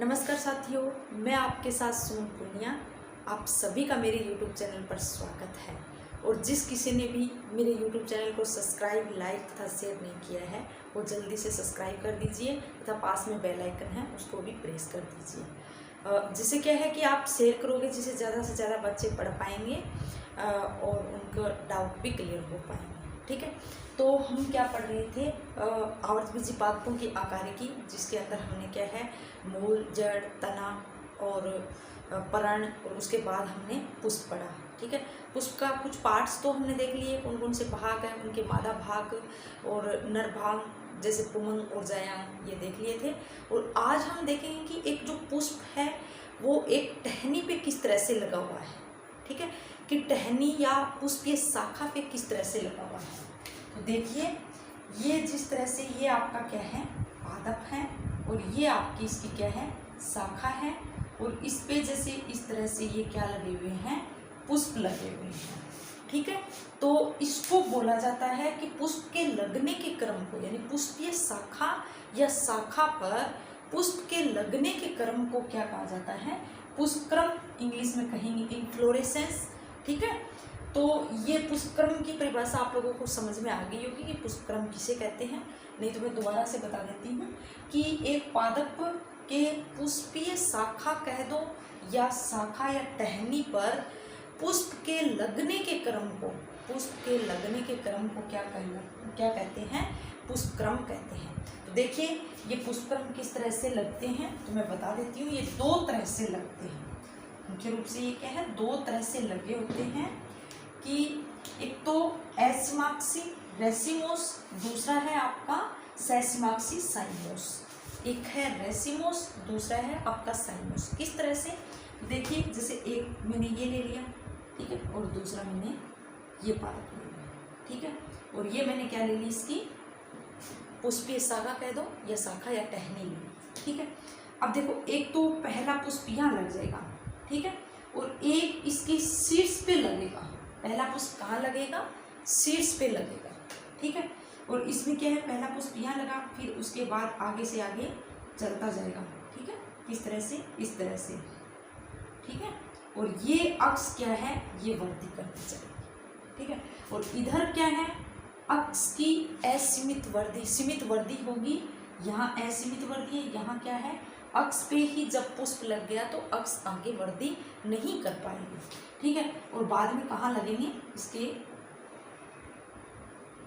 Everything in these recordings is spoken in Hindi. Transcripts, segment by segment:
नमस्कार साथियों, मैं आपके साथ सुमन पूनिया। आप सभी का मेरे YouTube चैनल पर स्वागत है। और जिस किसी ने भी मेरे YouTube चैनल को सब्सक्राइब, लाइक तथा शेयर नहीं किया है वो जल्दी से सब्सक्राइब कर दीजिए तथा पास में बेल आइकन है उसको भी प्रेस कर दीजिए। जिससे क्या है कि आप शेयर करोगे जिससे ज़्यादा से ज़्यादा बच्चे पढ़ पाएंगे और उनका डाउट भी क्लियर हो पाएंगे। ठीक है, तो हम क्या पढ़ रहे थे, आवर्तबीजी पादपों की आकारिकी, जिसके अंदर हमने क्या है मूल, जड़, तना और पर्ण और उसके बाद हमने पुष्प पढ़ा। ठीक है, पुष्प का कुछ पार्ट्स तो हमने देख लिए, कौन कौन से भाग हैं, उनके मादा भाग और नर भाग जैसे पुमंग और जायांग ये देख लिए थे। और आज हम देखेंगे कि एक जो पुष्प है वो एक टहनी पे किस तरह से लगा हुआ है। ठीक है, कि टहनी या पुष्प ये शाखा पे किस तरह से लगा हुआ है। तो देखिए, ये जिस तरह से ये आपका क्या है पादप है और ये आपकी इसकी क्या है शाखा है, और इस पे जैसे इस तरह से ये क्या लगे हुए हैं पुष्प लगे हुए हैं। ठीक है, तो इसको बोला जाता है कि पुष्प के लगने के क्रम को, यानी पुष्पीय शाखा या शाखा पर पुष्प के लगने के क्रम को क्या कहा जाता है, पुष्पक्रम, इंग्लिश में कहेंगे इन्फ्लोरेसेंस। ठीक है, तो ये पुष्पक्रम की परिभाषा आप लोगों को समझ में आ गई होगी कि पुष्पक्रम किसे कहते हैं। नहीं तो मैं दोबारा से बता देती हूँ कि एक पादप के पुष्पीय शाखा कह दो या शाखा या टहनी पर पुष्प के लगने के क्रम को, पुष्प के लगने के क्रम को क्या कहते हैं, पुष्पक्रम कहते हैं। तो देखिए, ये पुष्पक्रम किस तरह से लगते हैं तो मैं बता देती हूँ। ये दो तरह से लगते हैं, मुख्य रूप से ये क्या है दो तरह से लगे होते हैं कि एक तो एसिमाक्सी रेसिमोस, दूसरा है आपका सेसिमाक्सी साइमोस। एक है रेसिमोस, दूसरा है आपका साइमोस। किस तरह से देखिए, जैसे एक मैंने ये ले लिया, ठीक है, और दूसरा मैंने ये पादप ले लिया। ठीक है, और ये मैंने क्या ले ली, इसकी पुष्पीय शाखा कह दो या शाखा या टहनी ली। ठीक है, अब देखो, एक तो पहला पुष्प यहाँ लग जाएगा, ठीक है, और एक इसके शीर्ष पे लगेगा। पहला पुष्प कहाँ लगेगा, शीर्ष पे लगेगा। ठीक है, और इसमें क्या है पहला पुष्प यहाँ लगा, फिर उसके बाद आगे से आगे चलता जाएगा। ठीक है, किस तरह से, इस तरह से। ठीक है, और ये अक्ष क्या है, ये वृद्धि करती जाएगी। ठीक है, और इधर क्या है, अक्ष की असीमित वृद्धि, सीमित वृद्धि होगी। यहाँ असीमित वृद्धि है, यहाँ क्या है अक्ष पे ही जब पुष्प लग गया तो अक्ष आगे वृद्धि नहीं कर पाएगी। ठीक है, और बाद में कहाँ लगेंगे, इसके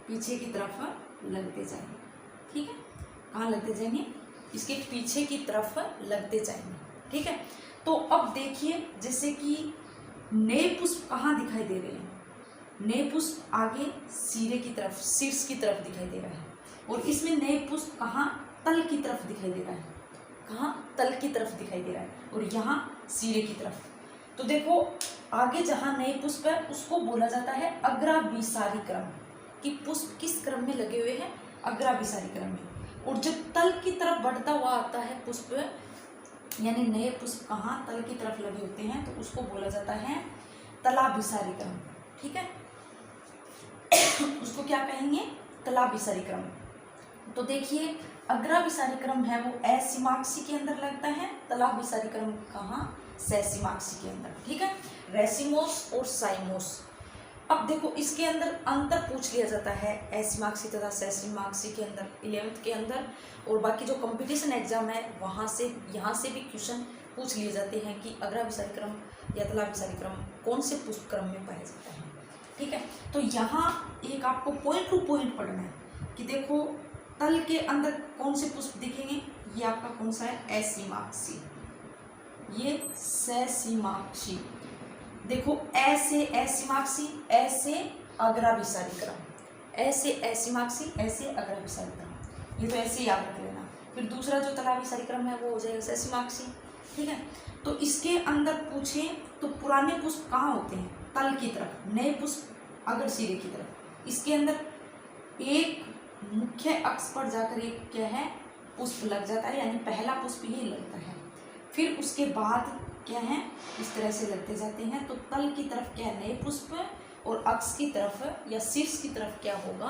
पीछे की तरफ लगते जाएंगे। ठीक है, कहाँ लगते जाएंगे, इसके पीछे की तरफ लगते जाएंगे। ठीक है, तो अब देखिए, जैसे कि नए पुष्प कहाँ दिखाई दे रहे हैं, नए पुष्प आगे सिरे की तरफ, शीर्ष की तरफ दिखाई दे रहा है, और इसमें नए पुष्प कहाँ तल की तरफ दिखाई दे रहा है, कहाँ तल की तरफ दिखाई दे रहा है, और यहाँ सिरे की तरफ। तो देखो, आगे जहाँ नए पुष्प है उसको बोला जाता है अग्राभिसारी क्रम, कि पुष्प किस क्रम में लगे हुए हैं, अग्राभिसारी क्रम में। और जब तल की तरफ बढ़ता हुआ आता है पुष्प, यानी नए पुष्प कहाँ तल की तरफ लगे होते हैं, तो उसको बोला जाता है तलाभिसारी क्रम। ठीक है, उसको क्या कहेंगे, तलाभिसारी क्रम। तो देखिए, अग्राभिसारी क्रम है वो असीमाक्षी के अंदर लगता है, तलाभिसारी क्रम कहाँ, सेसिमाक्षी के अंदर। ठीक है, रेसिमोस और साइमोस। अब देखो, इसके अंदर अंतर पूछ लिया जाता है असीमाक्षी तथा सेसिमाक्षी के अंदर 11th के अंदर, और बाकी जो कंपटीशन एग्जाम है वहाँ से, यहाँ से भी क्वेश्चन पूछ लिए जाते हैं कि अग्राभिसारी क्रम या तलाभिसारी क्रम कौन से पुष्प क्रम में पाया जाता है। ठीक है, तो यहाँ एक आपको पॉइंट टू पॉइंट पढ़ना है कि देखो, तल के अंदर कौन से पुष्प दिखेंगे, ये आपका कौन सा है, असीमाक्षी, ये सेसिमाक्षी। देखो, ऐसे असीमाक्षी, ऐसे अग्राभिसारी क्रम, ऐसे असीमाक्षी, ऐसे अग्राभिसारी क्रम, ये तो ऐसे याद रख लेना। फिर दूसरा जो तलाभिसारी क्रम है वो हो जाएगा सेसिमाक्षी। ठीक है, तो इसके अंदर पूछे तो पुराने पुष्प कहाँ होते हैं, तल की तरफ, नए पुष्प अगर सिरे की तरफ। इसके अंदर एक मुख्य अक्ष पर जाकर एक क्या है पुष्प लग जाता है, यानी पहला पुष्प ही लगता है। फिर उसके बाद क्या है, इस तरह से लगते जाते हैं। तो तल की तरफ क्या है नए पुष्प, और अक्ष की तरफ या शीर्ष की तरफ क्या होगा,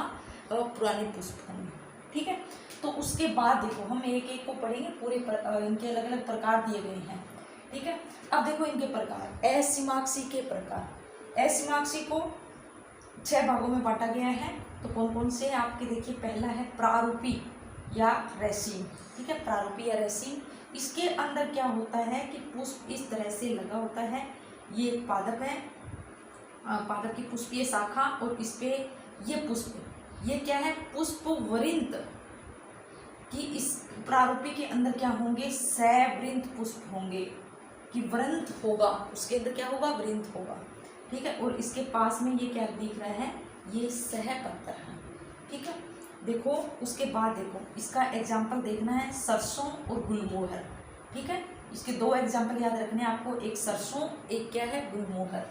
पुराने पुष्प होंगे। ठीक है। तो उसके बाद देखो हम एक एक को पढ़ेंगे, पूरे इनके अलग अलग प्रकार दिए गए हैं, ठीक है। अब देखो इनके प्रकार, असीमाक्षी के प्रकार। असीमाक्षी को 6 भागों में बांटा गया है। तो कौन कौन से आपके देखिए, पहला है प्रारूपी या रेसीम, ठीक है, प्रारूपी या रेसीम। इसके अंदर क्या होता है कि पुष्प इस तरह से लगा होता है, ये एक पादप है, पादप की पुष्पीय शाखा, और इस पे ये पुष्प, ये क्या है, पुष्प वृंत कि इस प्रारूपी के अंदर क्या होंगे, सवृंत पुष्प होंगे, कि वृंत होगा, उसके अंदर क्या होगा, वृंत होगा, ठीक है। और इसके पास में ये क्या दिख रहा है, ये सहपत्र है, ठीक है। देखो उसके बाद देखो इसका एग्जाम्पल देखना है, सरसों और गुलमोहर, ठीक है। इसके 2 एग्जाम्पल याद रखने हैं आपको, एक सरसों, एक क्या है, गुलमोहर।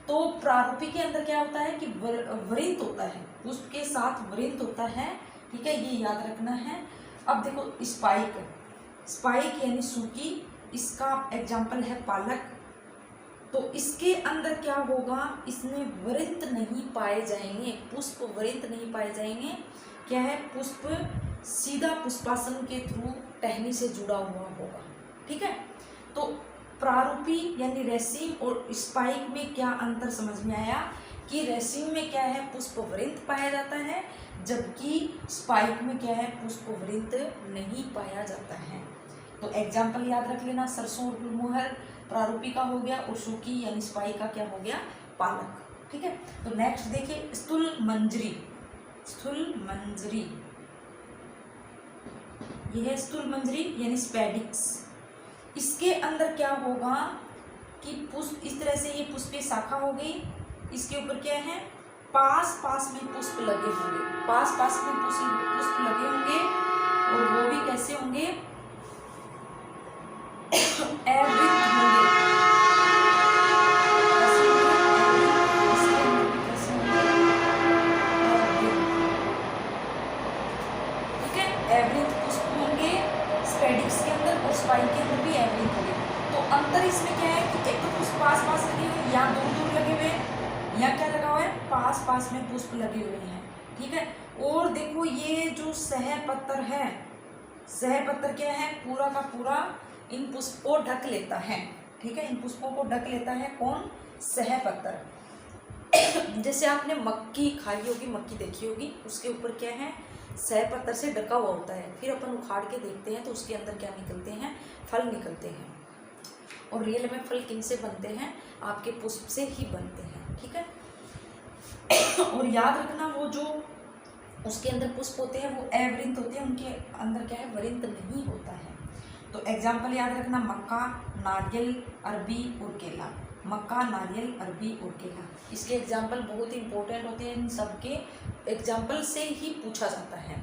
तो प्रारूपी के अंदर क्या होता है कि वृंत होता है, पुष्प के साथ वृंत होता है, ठीक है, ये याद रखना है। अब देखो स्पाइक, स्पाइक यानी सूकी, इसका एग्जाम्पल है पालक। तो इसके अंदर क्या होगा, इसमें वृंत नहीं पाए जाएंगे, पुष्प वृंत नहीं पाए जाएंगे, क्या है, पुष्प सीधा पुष्पासन के थ्रू टहनी से जुड़ा हुआ होगा, ठीक है। तो प्रारूपी यानी रेसीम और स्पाइक में क्या अंतर समझ में आया कि रेसीम में क्या है, पुष्प वृंत पाया जाता है, जबकि स्पाइक में क्या है, पुष्प वृंत नहीं पाया जाता है। तो एग्जाम्पल याद रख लेना, सरसों और गुलमोहर प्रारूपी का हो गया, और सूकी यानी स्पाइक का क्या हो गया, पालक, ठीक है। तो नेक्स्ट देखिए स्थूल मंजरी, स्थूल मंजरी, यह है स्थूल मंजरी यानी स्पेडिक्स। इसके अंदर क्या होगा कि पुष्प इस तरह से, ये पुष्पीय शाखा हो गई, इसके ऊपर क्या है, पास पास में पुष्प लगे होंगे, पास पास में पुष्प लगे होंगे, और वो भी कैसे होंगे, अवृत होंगे, ठीक है, अवृत पुष्प होंगे स्पेडिक्स के अंदर, और स्पाइक के अंदर भी अवृत होंगे। तो अंतर इसमें क्या है कि एक तो पुष्प पास पास लगे हुए, या दूर दूर लगे हुए, या क्या लगा हुआ है, पास पास में पुष्प लगे हुए हैं, ठीक है। और देखो ये जो सहपत्र है, सहपत्र क्या है, पूरा का पूरा इन पुष्पों को ढक लेता है, ठीक है, इन पुष्पों को ढक लेता है कौन, सहपत्र। जैसे आपने मक्की खाई होगी, मक्की देखी होगी, उसके ऊपर क्या है, सहपत्र से ढका हुआ होता है, फिर अपन उखाड़ के देखते हैं तो उसके अंदर क्या निकलते हैं, फल निकलते हैं। और रियल में फल किन से बनते हैं, आपके पुष्प से ही बनते हैं, ठीक है। और याद रखना वो जो उसके अंदर पुष्प होते हैं वो अवृंत होते हैं, उनके अंदर क्या है, वृंत नहीं होता है। तो एग्जाम्पल याद रखना, मक्का, नारियल, अरबी और केला, मक्का, नारियल, अरबी और केला। इसके एग्जाम्पल बहुत इंपॉर्टेंट होते हैं, इन सबके एग्जाम्पल से ही पूछा जाता है,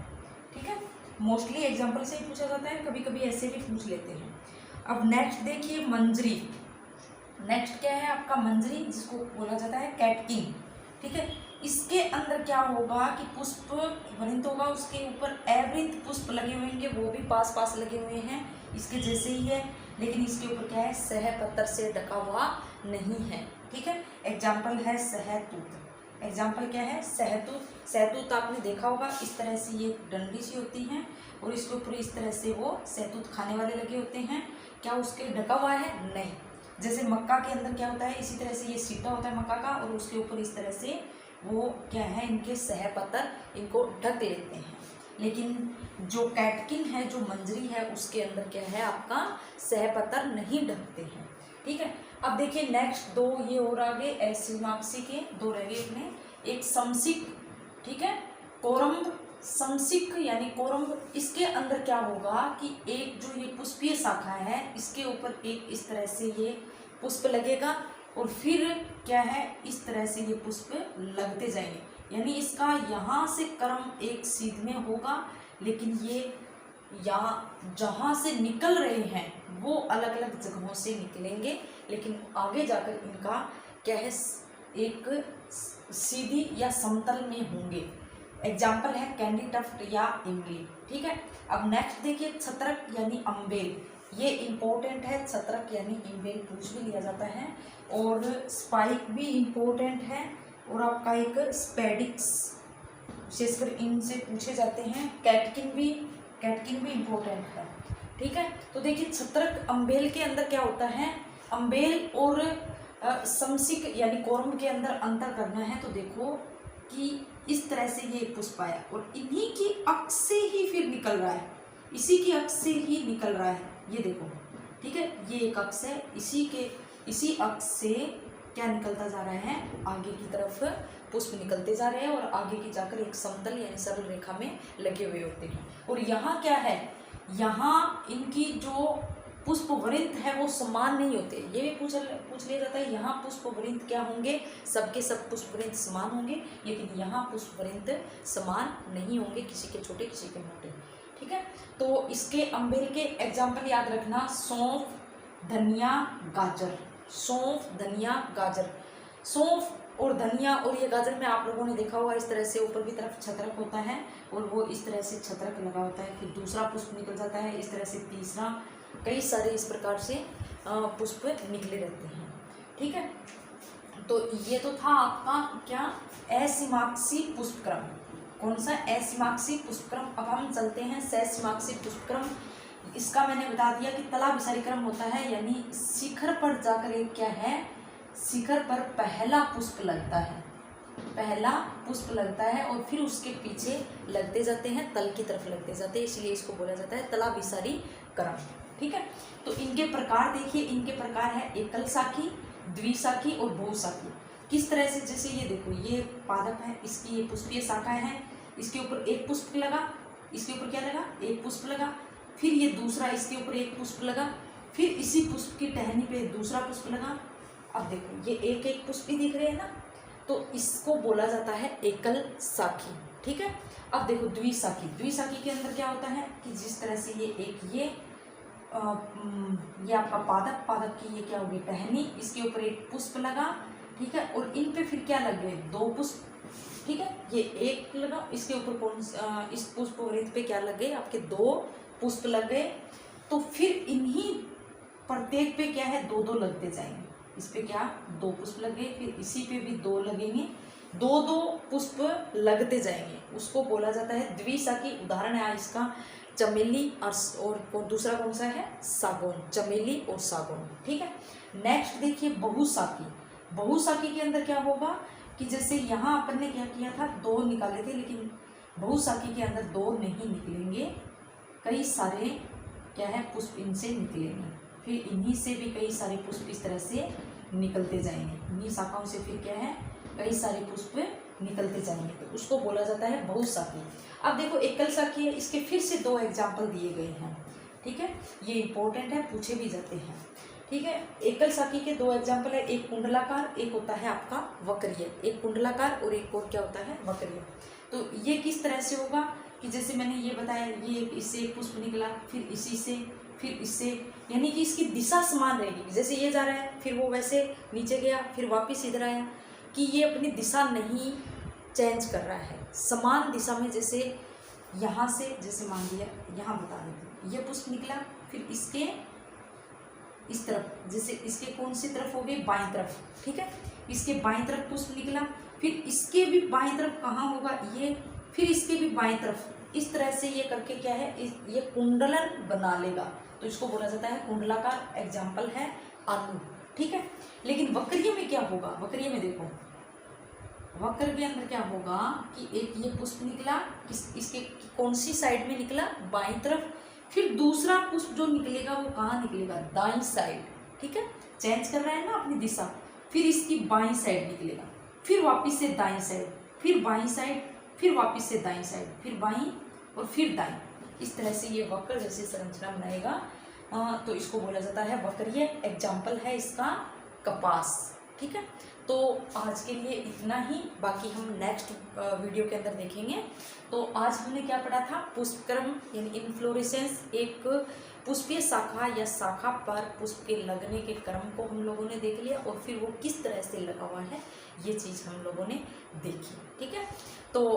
ठीक है, मोस्टली एग्जाम्पल से ही पूछा जाता है, कभी कभी ऐसे भी पूछ लेते हैं। अब नेक्स्ट देखिए मंजरी, नेक्स्ट क्या है आपका मंजरी, जिसको बोला जाता है कैटकिन, ठीक है। इसके अंदर क्या होगा कि पुष्प वृंत होगा, उसके ऊपर अवृत पुष्प लगे हुए होंगे, वो भी पास पास लगे हुए हैं, इसके जैसे ही है, लेकिन इसके ऊपर क्या है, सहपत्र से ढका हुआ नहीं है, ठीक है। एग्जाम्पल है सहतूत, एग्जाम्पल क्या है, सहतूत। सहतूत आपने देखा होगा, इस तरह से ये डंडी सी होती है, और इसके ऊपर इस तरह से वो सहतूत खाने वाले लगे होते हैं, क्या उसके ढका हुआ है, नहीं। जैसे मक्का के अंदर क्या होता है, इसी तरह से ये सीटा होता है मक्का का, और उसके ऊपर इस तरह से वो क्या है, इनके सहपत्र इनको ढक लेते हैं। लेकिन जो कैटकिन है, जो मंजरी है, उसके अंदर क्या है, आपका सहपत्र नहीं ढकते हैं, ठीक है। अब देखिए नेक्स्ट 2 ये और आगे असीमाक्षी के 2 रह गए अपने, एक समसिक, ठीक है, कोरम्ब, समसिक यानी कोरम्ब। इसके अंदर क्या होगा कि एक जो ये पुष्पीय शाखा है, इसके ऊपर एक इस तरह से ये पुष्प लगेगा, और फिर क्या है, इस तरह से ये पुष्प लगते जाएंगे, यानी इसका यहाँ से क्रम एक सीध में होगा, लेकिन ये यहाँ जहाँ से निकल रहे हैं वो अलग अलग जगहों से निकलेंगे, लेकिन आगे जाकर इनका क्या है, एक सीधी या समतल में होंगे। एग्जाम्पल है कैंडी टफ्ट या इमली, ठीक है। अब नेक्स्ट देखिए छत्रक यानी अम्बेल, ये इम्पोर्टेंट है, छत्रक यानी इम्बेल पूछ भी लिया जाता है, और स्पाइक भी इम्पोर्टेंट है, और आपका एक स्पेडिक्स, विशेषकर इनसे पूछे जाते हैं। कैटकिन भी इम्पोर्टेंट है, ठीक है। तो देखिए छत्रक अम्बेल के अंदर क्या होता है, अम्बेल और समसिक यानी कोरम्ब के अंदर अंतर करना है। तो देखो कि इस तरह से ये पुष्प आया और इन्हीं की अक्ष से ही फिर निकल रहा है, इसी की अक्ष से ही निकल रहा है, ये देखो, ठीक है। ये एक अक्ष है, इसी अक्ष से क्या निकलता जा रहा है, आगे की तरफ पुष्प निकलते जा रहे हैं और आगे की जाकर एक समतल यानी सरल रेखा में लगे हुए होते हैं। और यहाँ क्या है, यहाँ इनकी जो पुष्प वृंत है वो समान नहीं होते। ये भी पूछ लिया जाता है, यहाँ पुष्प वृंत क्या होंगे, सबके सब पुष्प वृंत समान होंगे, लेकिन यहाँ पुष्प वृंत समान नहीं होंगे, किसी के छोटे किसी के मोटे, ठीक है। तो इसके अम्बेल के एग्जाम्पल याद रखना, सौंफ, धनिया, गाजर। सौंफ, धनिया, गाजर। सौंफ और धनिया और ये गाजर में आप लोगों ने देखा होगा इस तरह से ऊपर की तरफ छत्रक होता है और वो इस तरह से छत्रक लगा होता है, फिर दूसरा पुष्प निकल जाता है, इस तरह से तीसरा, कई सारे इस प्रकार से पुष्प निकले रहते हैं, ठीक है। तो ये तो था आपका क्या, असीमाक्षी पुष्पक्रम। कौन सा, असीमाक्षी पुष्पक्रम। अब हम चलते हैं ससीमाक्षी पुष्पक्रम। इसका मैंने बता दिया कि तलाभिसारी क्रम होता है, यानी शिखर पर जाकर एक क्या है, शिखर पर पहला पुष्प लगता है, पहला पुष्प लगता है और फिर उसके पीछे लगते जाते हैं, तल की तरफ लगते जाते हैं, इसलिए इसको बोला जाता है तलाभिसारी क्रम, ठीक है। तो इनके प्रकार देखिए, इनके प्रकार है एकल शाखी, द्विशाखी और बहुशाखी। किस तरह से, जैसे ये देखो, ये पादप है, इसकी ये पुष्पीय शाखाएं हैं, इसके ऊपर एक पुष्प लगा, इसके ऊपर क्या लगा, एक पुष्प लगा, फिर ये दूसरा, इसके ऊपर एक पुष्प लगा, फिर इसी पुष्प की टहनी पे दूसरा पुष्प लगा। अब देखो ये एक एक पुष्प ही दिख रहे हैं ना, तो इसको बोला जाता है एकल शाखी, ठीक है। अब देखो द्विशाखी। द्विशाखी के अंदर क्या होता है कि जिस तरह से ये आपका पादप की ये क्या होगी, टहनी, इसके ऊपर एक पुष्प लगा, ठीक है, और इन पे फिर क्या लग गए, दो पुष्प, ठीक है। ये एक लगा, इसके ऊपर इस पुष्प वृत्त पे क्या लग गए, आपके दो पुष्प लग गए। तो फिर इन्हीं प्रत्येक पे क्या है, दो दो लगते जाएंगे। इस पे क्या, दो पुष्प लग गए, फिर इसी पे भी दो लगेंगे, दो दो पुष्प लगते जाएंगे, उसको बोला जाता है द्विशाखी। उदाहरण है इसका चमेली और दूसरा कौन सा है, सागौन, चमेली और सागौन, ठीक है। नेक्स्ट देखिए बहुशाखी। बहुशाखी के अंदर क्या होगा कि जैसे यहाँ अपन ने क्या किया था, दो निकाले थे, लेकिन बहुशाखी के अंदर दो नहीं निकलेंगे, कई सारे क्या है पुष्प इनसे निकलेंगे, फिर इन्हीं से भी कई सारे पुष्प इस तरह से निकलते जाएंगे, इन्हीं शाखाओं से फिर क्या है, कई सारे पुष्प निकलते जाएंगे, तो उसको बोला जाता है बहुशाखी। अब देखो एकल शाखी है, इसके फिर से दो एग्जाम्पल दिए गए हैं, ठीक है, ये इंपॉर्टेंट है, पूछे भी जाते हैं, ठीक है। एकल शाखी के दो एग्जाम्पल है, एक कुंडलाकार, एक होता है आपका वक्रीय। एक कुंडलाकार और एक और क्या होता है, वक्रीय। तो ये किस तरह से होगा कि जैसे मैंने ये बताया, ये इससे एक पुष्प निकला, फिर इसी से, फिर इससे, यानी कि इसकी दिशा समान रहेगी, जैसे ये जा रहा है फिर वो वैसे नीचे गया, फिर वापस इधर आया, कि ये अपनी दिशा नहीं चेंज कर रहा है, समान दिशा में। जैसे यहाँ से, जैसे मान लिया यहाँ बता देते हैं, ये पुष्प निकला, फिर इसके इस तरफ, जैसे इसके कौन सी तरफ हो गई, बाईं तरफ, ठीक है, इसके बाईं तरफ पुष्प निकला, फिर इसके भी बाईं तरफ कहाँ होगा ये, फिर इसके भी बाईं तरफ, इस तरह से ये करके क्या है, ये कुंडलन बना लेगा, तो इसको बोला जाता है कुंडलाकार। एग्जाम्पल है आलू, ठीक है। लेकिन वक्रीय में क्या होगा, वक्रीय में देखो, वक्र के अंदर क्या होगा कि एक ये पुष्प निकला, इसके कौन सी साइड में निकला, बाईं तरफ, फिर दूसरा पुष्प जो निकलेगा वो कहाँ निकलेगा, दाईं साइड, ठीक है, चेंज कर रहा है ना अपनी दिशा, फिर इसकी बाईं साइड निकलेगा, फिर वापस से दाईं साइड, फिर बाईं साइड, फिर वापस से दाईं साइड, फिर बाईं और फिर दाईं, इस तरह से ये वक्र जैसी संरचना बनाएगा, तो इसको बोला जाता है वक्रीय। एग्जाम्पल है इसका कपास, ठीक है। तो आज के लिए इतना ही, बाकी हम नेक्स्ट वीडियो के अंदर देखेंगे। तो आज हमने क्या पढ़ा था, पुष्पक्रम यानी इनफ्लोरेसेंस, एक पुष्पीय शाखा या शाखा पर पुष्प के लगने के क्रम को हम लोगों ने देख लिया, और फिर वो किस तरह से लगा हुआ है ये चीज़ हम लोगों ने देखी, ठीक है। तो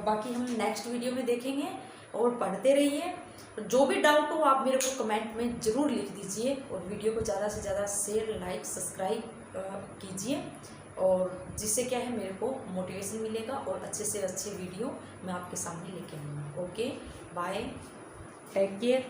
बाकी हम नेक्स्ट वीडियो में देखेंगे, और पढ़ते रहिए। जो भी डाउट हो आप मेरे को कमेंट में ज़रूर लिख दीजिए, और वीडियो को ज़्यादा से ज़्यादा शेयर, लाइक, सब्सक्राइब कीजिए, और जिससे क्या है मेरे को मोटिवेशन मिलेगा और अच्छे से अच्छे वीडियो मैं आपके सामने लेके आऊँगा। Okay, bye, take care.